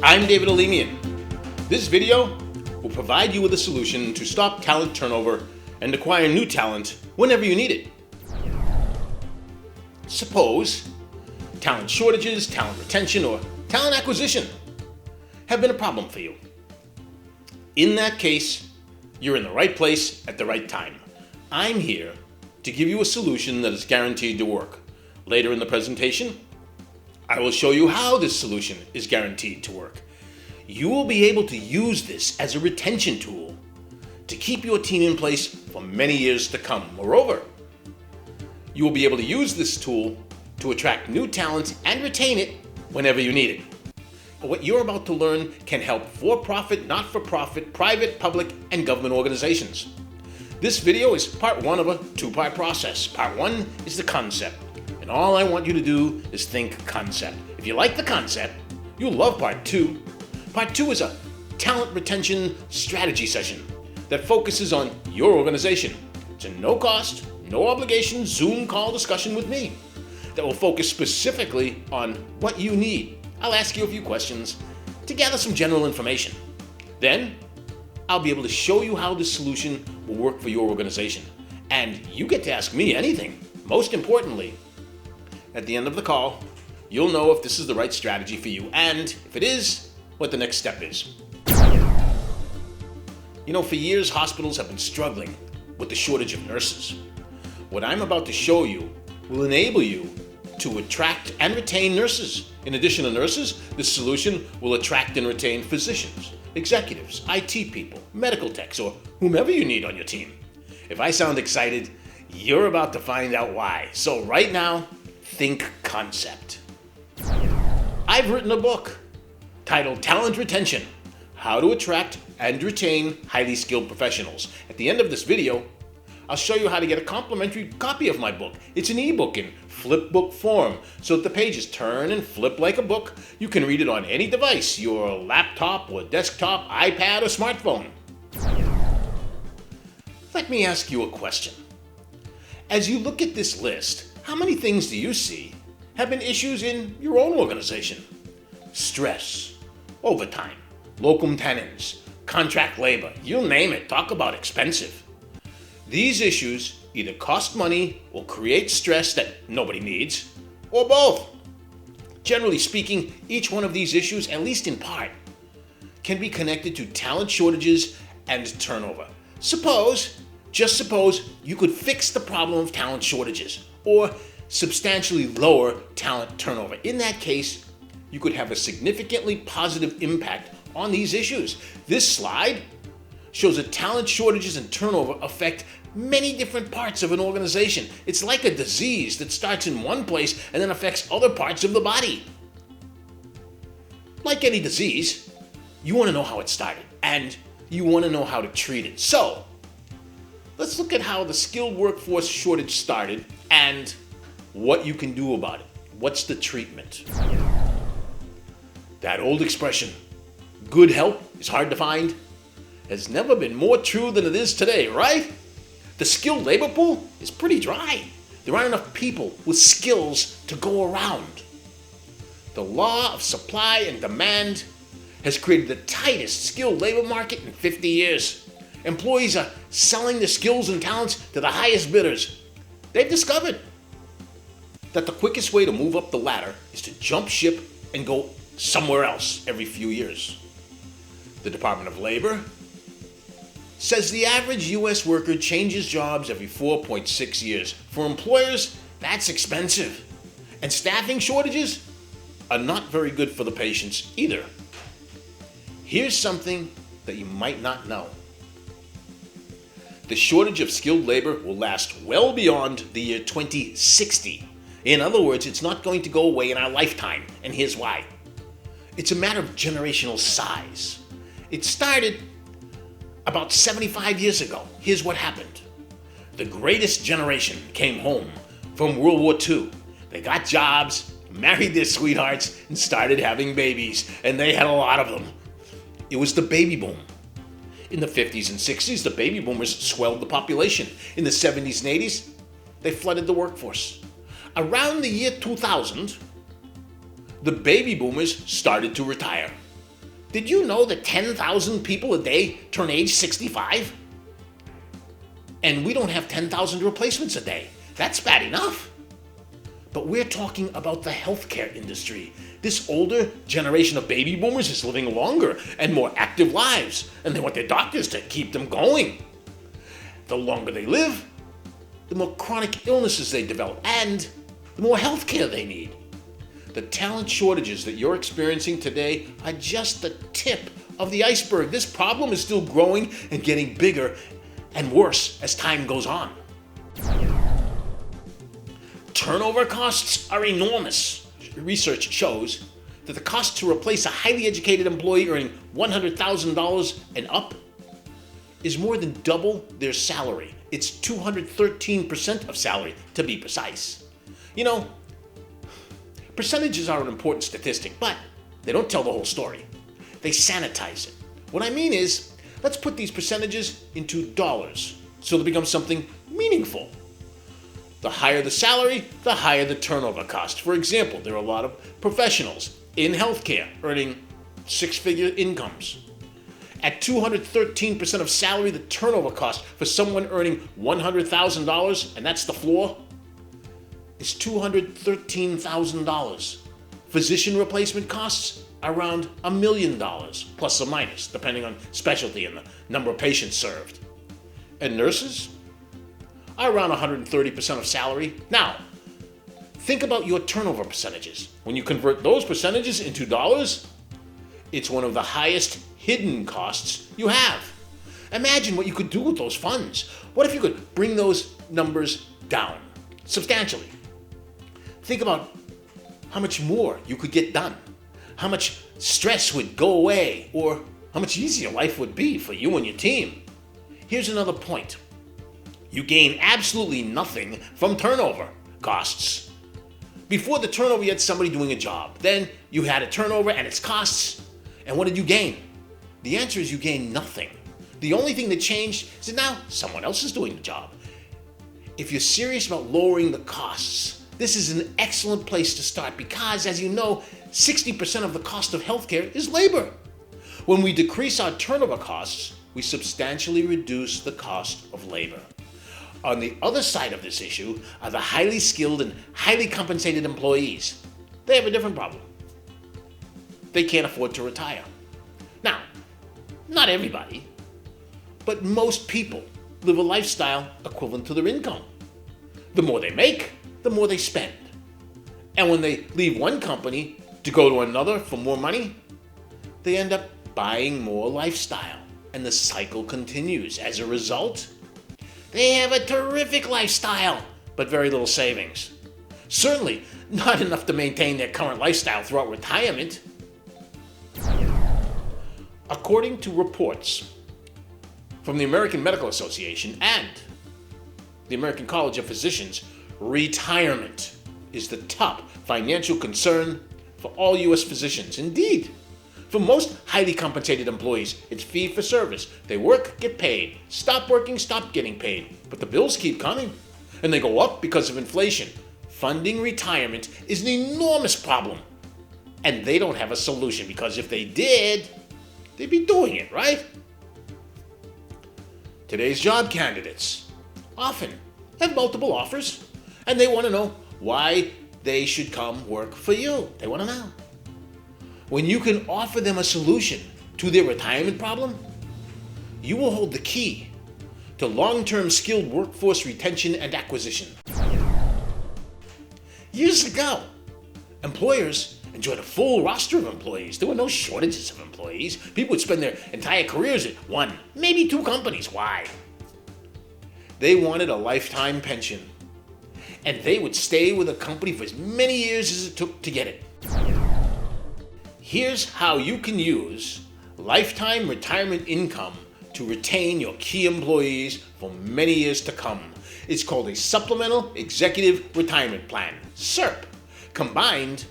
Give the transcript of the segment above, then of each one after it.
I'm David Alemian. This video will provide you with a solution to stop talent turnover and acquire new talent whenever you need it. Suppose talent shortages, talent retention, or talent acquisition have been a problem for you. In that case, you're in the right place at the right time. I'm here to give you a solution that is guaranteed to work. Later in the presentation, I will show you how this solution is guaranteed to work. You will be able to use this as a retention tool to keep your team in place for many years to come. Moreover, you will be able to use this tool to attract new talent and retain it whenever you need it. What you're about to learn can help for-profit, not-for-profit, private, public, and government organizations. This video is part one of a two-part process. Part one is the concept. And all I want you to do is think concept. If you like the concept, you'll love part two. Part two is a talent retention strategy session that focuses on your organization. It's a no-cost, no obligation Zoom call discussion with me that will focus specifically on what you need. I'll ask you a few questions to gather some general information. Then, I'll be able to show you how this solution will work for your organization. And you get to ask me anything. Most importantly, at the end of the call, you'll know if this is the right strategy for you, and if it is, what the next step is. For years, hospitals have been struggling with the shortage of nurses. What I'm about to show you will enable you to attract and retain nurses. In addition to nurses, this solution will attract and retain physicians, executives, IT people, medical techs, or whomever you need on your team. If I sound excited, you're about to find out why. So right now, think concept. I've written a book titled Talent Retention: How to Attract and Retain Highly Skilled Professionals. At the end of this video, I'll show you how to get a complimentary copy of my book. It's an ebook in flipbook form, so that the pages turn and flip like a book. You can read it on any device, your laptop or desktop, iPad or smartphone. Let me ask you a question. As you look at this list, how many things do you see have been issues in your own organization? Stress, overtime, locum tenens, contract labor, you name it. Talk about expensive. These issues either cost money or create stress that nobody needs, or both. Generally speaking, each one of these issues, at least in part, can be connected to talent shortages and turnover. Just suppose you could fix the problem of talent shortages or substantially lower talent turnover. In that case, you could have a significantly positive impact on these issues. This slide shows that talent shortages and turnover affect many different parts of an organization. It's like a disease that starts in one place and then affects other parts of the body. Like any disease, you want to know how it started and you want to know how to treat it. So, let's look at how the skilled workforce shortage started and what you can do about it. What's the treatment? That old expression, good help is hard to find, has never been more true than it is today, right? The skilled labor pool is pretty dry. There aren't enough people with skills to go around. The law of supply and demand has created the tightest skilled labor market in 50 years. Employees are selling their skills and talents to the highest bidders. They've discovered that the quickest way to move up the ladder is to jump ship and go somewhere else every few years. The Department of Labor says the average U.S. worker changes jobs every 4.6 years. For employers, that's expensive. And staffing shortages are not very good for the patients either. Here's something that you might not know. The shortage of skilled labor will last well beyond the year 2060. In other words, it's not going to go away in our lifetime, and here's why. It's a matter of generational size. It started about 75 years ago. Here's what happened. The greatest generation came home from World War II. They got jobs, married their sweethearts, and started having babies, and they had a lot of them. It was the baby boom. In the 50s and 60s, the baby boomers swelled the population. In the 70s and 80s, they flooded the workforce. Around the year 2000, the baby boomers started to retire. Did you know that 10,000 people a day turn age 65? And we don't have 10,000 replacements a day. That's bad enough. But we're talking about the healthcare industry. This older generation of baby boomers is living longer and more active lives, and they want their doctors to keep them going. The longer they live, the more chronic illnesses they develop, and the more healthcare they need. The talent shortages that you're experiencing today are just the tip of the iceberg. This problem is still growing and getting bigger and worse as time goes on. Turnover costs are enormous. Research shows that the cost to replace a highly educated employee earning $100,000 and up is more than double their salary. It's 213% of salary, to be precise. You know, percentages are an important statistic, but they don't tell the whole story. They sanitize it. What I mean is, let's put these percentages into dollars so they become something meaningful. The higher the salary, the higher the turnover cost. For example, there are a lot of professionals in healthcare earning six-figure incomes. At 213% of salary, the turnover cost for someone earning $100,000, and that's the floor, is $213,000. Physician replacement costs around $1 million, plus or minus, depending on specialty and the number of patients served. And nurses are around 130% of salary. Now, think about your turnover percentages. When you convert those percentages into dollars, it's one of the highest hidden costs you have. Imagine what you could do with those funds. What if you could bring those numbers down substantially? Think about how much more you could get done, how much stress would go away, or how much easier life would be for you and your team. Here's another point. You gain absolutely nothing from turnover costs. Before the turnover, you had somebody doing a job. Then you had a turnover and its costs. And what did you gain? The answer is you gain nothing. The only thing that changed is that now someone else is doing the job. If you're serious about lowering the costs, this is an excellent place to start because, as you know, 60% of the cost of healthcare is labor. When we decrease our turnover costs, we substantially reduce the cost of labor. On the other side of this issue are the highly skilled and highly compensated employees. They have a different problem. They can't afford to retire. Now, not everybody, but most people live a lifestyle equivalent to their income. The more they make, the more they spend. And when they leave one company to go to another for more money, they end up buying more lifestyle, and the cycle continues. As a result, they have a terrific lifestyle, but very little savings. Certainly not enough to maintain their current lifestyle throughout retirement. According to reports from the American Medical Association and the American College of Physicians, retirement is the top financial concern for all U.S. physicians. Indeed, for most highly compensated employees, it's fee for service. They work, get paid. Stop working, stop getting paid. But the bills keep coming, and they go up because of inflation. Funding retirement is an enormous problem, and they don't have a solution because if they did, they'd be doing it, right? Today's job candidates often have multiple offers, and they want to know why they should come work for you. They want to know. When you can offer them a solution to their retirement problem, you will hold the key to long-term skilled workforce retention and acquisition. Years ago, employers enjoyed a full roster of employees. There were no shortages of employees. People would spend their entire careers at one, maybe two companies. Why? They wanted a lifetime pension, and they would stay with a company for as many years as it took to get it. Here's how you can use lifetime retirement income to retain your key employees for many years to come. It's called a Supplemental Executive Retirement Plan, SERP, combined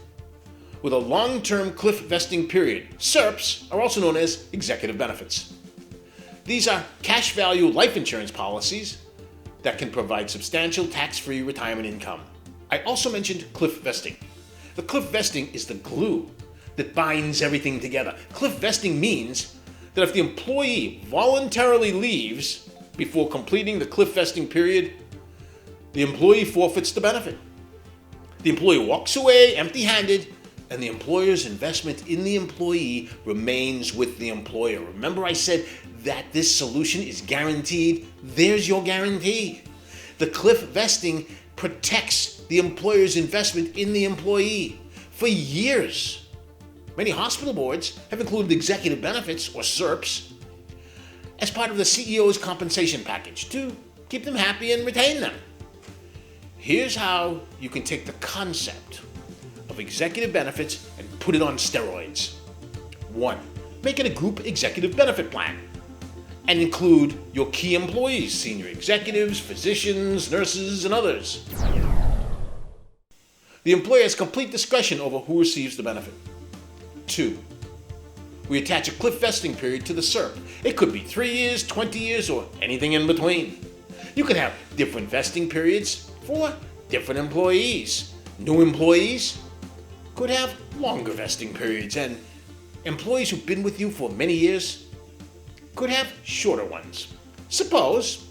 with a long-term cliff vesting period. SERPs are also known as executive benefits. These are cash value life insurance policies that can provide substantial tax-free retirement income. I also mentioned cliff vesting. The cliff vesting is the glue that binds everything together. Cliff vesting means that if the employee voluntarily leaves before completing the cliff vesting period, the employee forfeits the benefit. The employee walks away empty-handed, and the employer's investment in the employee remains with the employer. Remember I said that this solution is guaranteed? There's your guarantee. The cliff vesting protects the employer's investment in the employee for years. Many hospital boards have included executive benefits, or SERPs, as part of the CEO's compensation package to keep them happy and retain them. Here's how you can take the concept of executive benefits and put it on steroids. 1. Make it a group executive benefit plan and include your key employees, senior executives, physicians, nurses, and others. The employer has complete discretion over who receives the benefit. 2. We attach a cliff vesting period to the SERP. It could be 3 years, 20 years, or anything in between. You can have different vesting periods for different employees. New employees could have longer vesting periods, and employees who've been with you for many years could have shorter ones. Suppose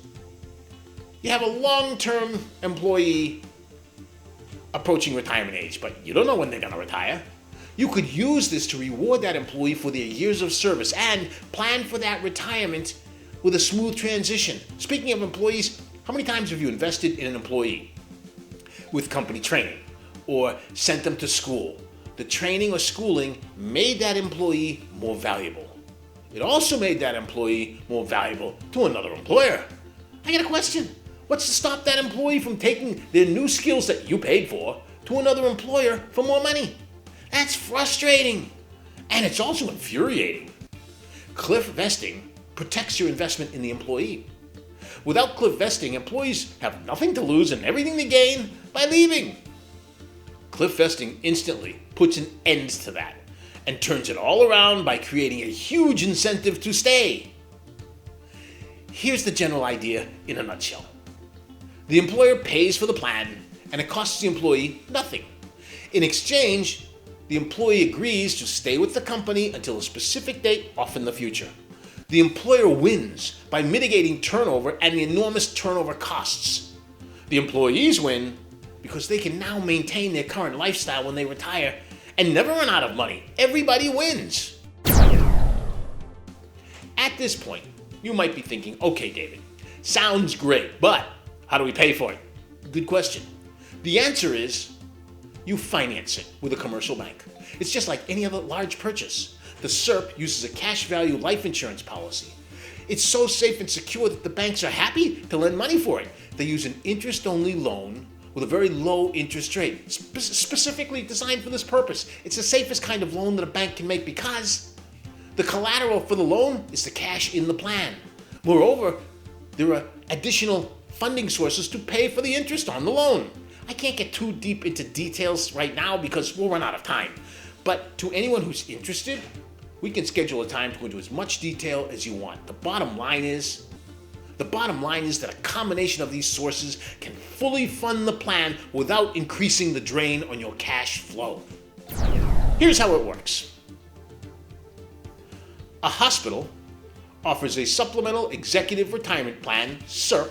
you have a long-term employee approaching retirement age, but you don't know when they're going to retire. You could use this to reward that employee for their years of service and plan for that retirement with a smooth transition. Speaking of employees, how many times have you invested in an employee with company training or sent them to school? The training or schooling made that employee more valuable. It also made that employee more valuable to another employer. I got a question. What's to stop that employee from taking their new skills that you paid for to another employer for more money? That's frustrating. And it's also infuriating. Cliff vesting protects your investment in the employee. Without cliff vesting, employees have nothing to lose and everything to gain by leaving. Cliff vesting instantly puts an end to that and turns it all around by creating a huge incentive to stay. Here's the general idea in a nutshell. The employer pays for the plan and it costs the employee nothing. In exchange, the employee agrees to stay with the company until a specific date off in the future. The employer wins by mitigating turnover and the enormous turnover costs. The employees win because they can now maintain their current lifestyle when they retire and never run out of money. Everybody wins. At this point, you might be thinking, okay, David, sounds great, but how do we pay for it? Good question. The answer is you finance it with a commercial bank. It's just like any other large purchase. The SERP uses a cash value life insurance policy. It's so safe and secure that the banks are happy to lend money for it. They use an interest-only loan with a very low interest rate, specifically designed for this purpose. It's the safest kind of loan that a bank can make because the collateral for the loan is the cash in the plan. Moreover, there are additional funding sources to pay for the interest on the loan. I can't get too deep into details right now because we'll run out of time. But to anyone who's interested, we can schedule a time to go into as much detail as you want. The bottom line is that a combination of these sources can fully fund the plan without increasing the drain on your cash flow. Here's how it works. A hospital offers a supplemental executive retirement plan, SERP,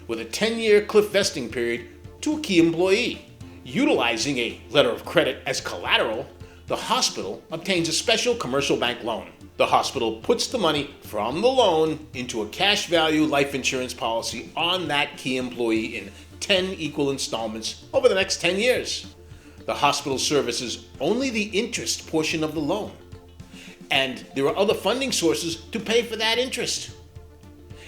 with a 10-year cliff vesting period to a key employee. Utilizing a letter of credit as collateral, the hospital obtains a special commercial bank loan. The hospital puts the money from the loan into a cash value life insurance policy on that key employee in 10 equal installments over the next 10 years. The hospital services only the interest portion of the loan, and there are other funding sources to pay for that interest.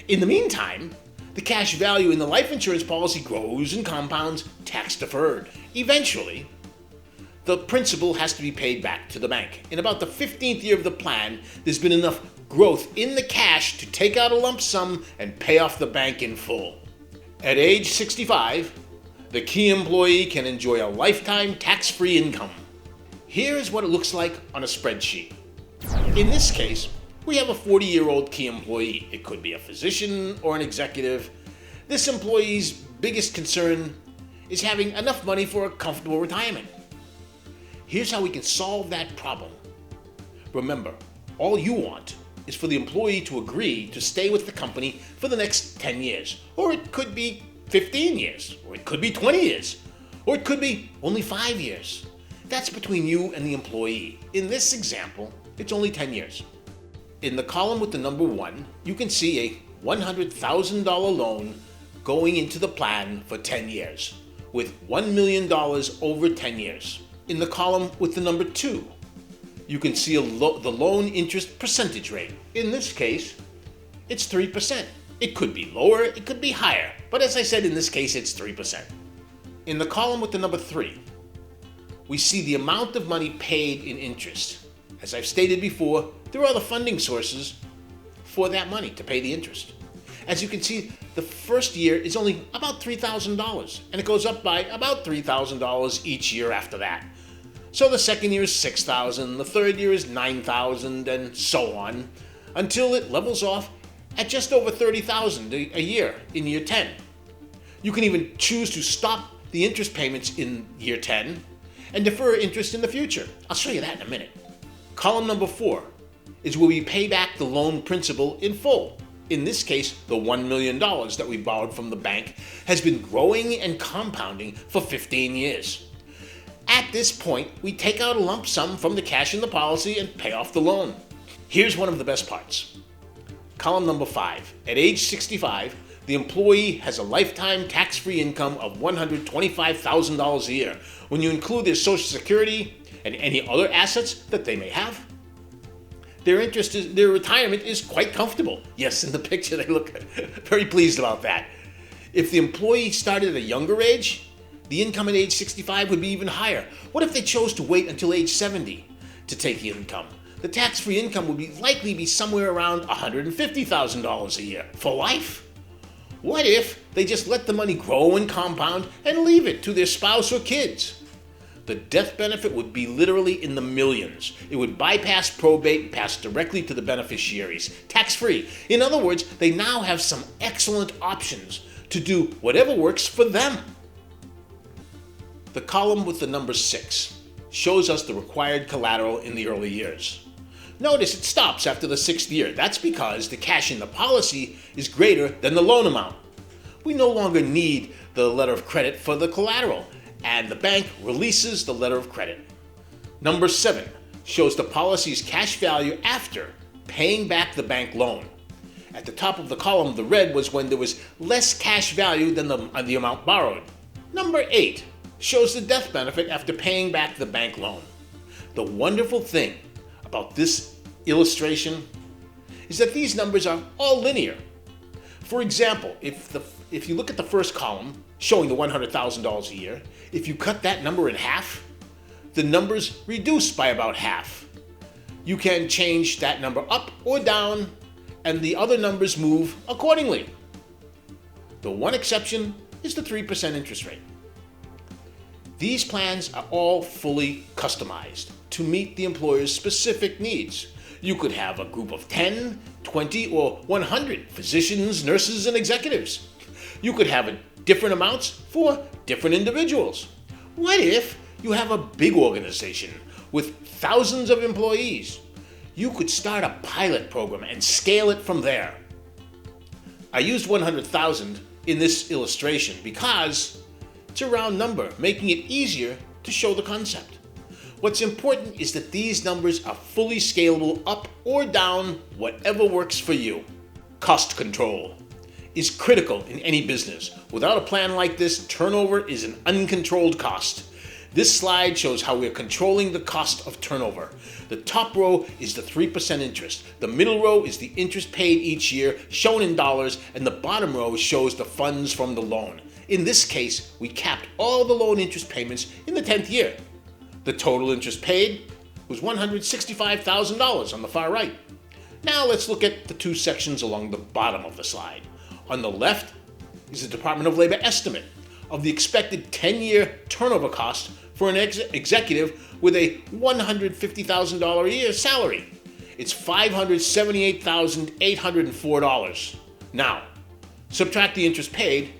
In the meantime, the cash value in the life insurance policy grows and compounds tax deferred. Eventually, the principal has to be paid back to the bank. In about the 15th year of the plan, there's been enough growth in the cash to take out a lump sum and pay off the bank in full. At age 65, the key employee can enjoy a lifetime tax-free income. Here is what it looks like on a spreadsheet. In this case, we have a 40-year-old key employee. It could be a physician or an executive. This employee's biggest concern is having enough money for a comfortable retirement. Here's how we can solve that problem Remember, all you want is for the employee to agree to stay with the company for the next 10 years. Or it could be 15 years. Or it could be 20 years. Or it could be only 5 years. That's between you and the employee. In this example, it's only 10 years. In the column with the number 1, you can see a $100,000 loan going into the plan for 10 years, with $1 million over 10 years. In the column with the number 2, you can see the loan interest percentage rate. In this case, it's 3%. It could be lower, it could be higher, but as I said, in this case, it's 3%. In the column with the number 3, we see the amount of money paid in interest. As I've stated before, there are other funding sources for that money to pay the interest. As you can see, the first year is only about $3,000, and it goes up by about $3,000 each year after that. So the second year is $6,000, the third year is $9,000, and so on, until it levels off at just over $30,000 a year in year 10. You can even choose to stop the interest payments in year 10 and defer interest in the future. I'll show you that in a minute. Column number 4 is where we pay back the loan principal in full. In this case, the $1 million that we borrowed from the bank has been growing and compounding for 15 years. At this point, we take out a lump sum from the cash in the policy and pay off the loan. Here's one of the best parts. Column number 5. At age 65, the employee has a lifetime tax-free income of $125,000 a year when you include their Social Security and any other assets that they may have. Their retirement is quite comfortable. Yes, in the picture they look very pleased about that. If the employee started at a younger age, the income at age 65 would be even higher. What if they chose to wait until age 70 to take the income? The tax-free income would likely be somewhere around $150,000 a year for life. What if they just let the money grow and compound and leave it to their spouse or kids? The death benefit would be literally in the millions. It would bypass probate and pass directly to the beneficiaries, tax-free. In other words, they now have some excellent options to do whatever works for them. The column with the number 6 shows us the required collateral in the early years. Notice it stops after the 6th year. That's because the cash in the policy is greater than the loan amount. We no longer need the letter of credit for the collateral, and the bank releases the letter of credit. Number 7 shows the policy's cash value after paying back the bank loan. At the top of the column, the red was when there was less cash value than the amount borrowed. Number 8 shows the death benefit after paying back the bank loan. The wonderful thing about this illustration is that these numbers are all linear. For example, if you look at the first column showing the $100,000 a year, if you cut that number in half, the numbers reduce by about half. You can change that number up or down, and the other numbers move accordingly. The one exception is the 3% interest rate. These plans are all fully customized to meet the employer's specific needs. You could have a group of 10, 20, or 100 physicians, nurses, and executives. You could have different amounts for different individuals. What if you have a big organization with thousands of employees? You could start a pilot program and scale it from there. I used 100,000 in this illustration because it's a round number, making it easier to show the concept. What's important is that these numbers are fully scalable up or down, whatever works for you. Cost control is critical in any business. Without a plan like this, turnover is an uncontrolled cost. This slide shows how we're controlling the cost of turnover. The top row is the 3% interest. The middle row is the interest paid each year, shown in dollars, and the bottom row shows the funds from the loan. In this case, we capped all the loan interest payments in the 10th year. The total interest paid was $165,000 on the far right. Now let's look at the two sections along the bottom of the slide. On the left is the Department of Labor estimate of the expected 10-year turnover cost for an executive with a $150,000 a year salary. It's $578,804. Now, subtract the interest paid,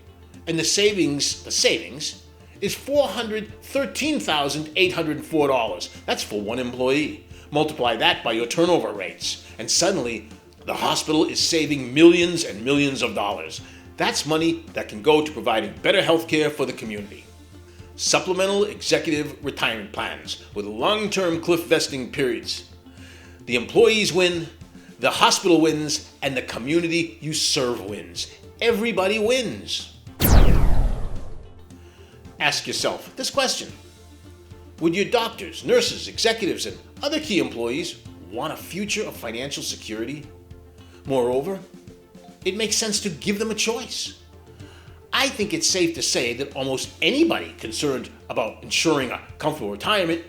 and the savings is $413,804. That's for one employee. Multiply that by your turnover rates, and suddenly the hospital is saving millions and millions of dollars. That's money that can go to providing better health care for the community. Supplemental executive retirement plans with long-term cliff vesting periods. The employees win, the hospital wins, and the community you serve wins. Everybody wins. Ask yourself this question. Would your doctors, nurses, executives, and other key employees want a future of financial security? Moreover, it makes sense to give them a choice. I think it's safe to say that almost anybody concerned about ensuring a comfortable retirement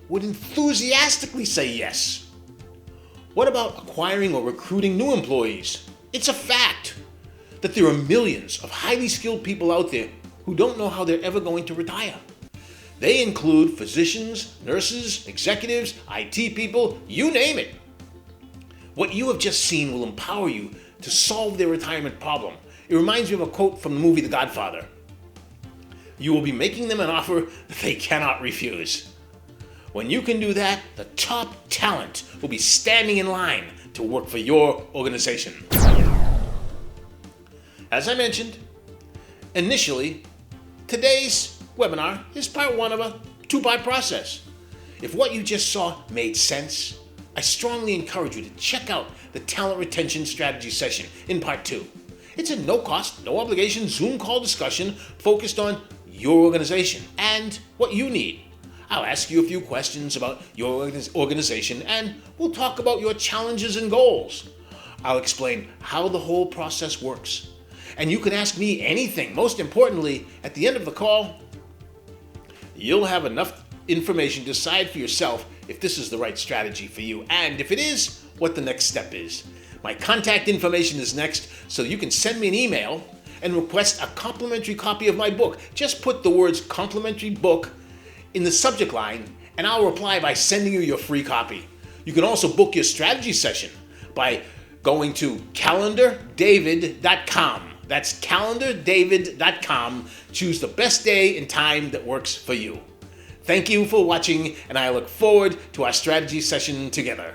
would enthusiastically say yes. What about acquiring or recruiting new employees? It's a fact that there are millions of highly skilled people out there who don't know how they're ever going to retire. They include physicians, nurses, executives, IT people, you name it. What you have just seen will empower you to solve their retirement problem. It reminds me of a quote from the movie The Godfather. You will be making them an offer that they cannot refuse. When you can do that, the top talent will be standing in line to work for your organization. As I mentioned, initially, today's webinar is part one of a two-part process. If what you just saw made sense, I strongly encourage you to check out the Talent Retention Strategy session in part two. It's a no-cost, no-obligation Zoom call discussion focused on your organization and what you need. I'll ask you a few questions about your organization and we'll talk about your challenges and goals. I'll explain how the whole process works. And you can ask me anything. Most importantly, at the end of the call, you'll have enough information to decide for yourself if this is the right strategy for you, and if it is, what the next step is. My contact information is next, so you can send me an email and request a complimentary copy of my book. Just put the words complimentary book in the subject line, and I'll reply by sending you your free copy. You can also book your strategy session by going to calendardavid.com. That's calendardavid.com. Choose the best day and time that works for you. Thank you for watching, and I look forward to our strategy session together.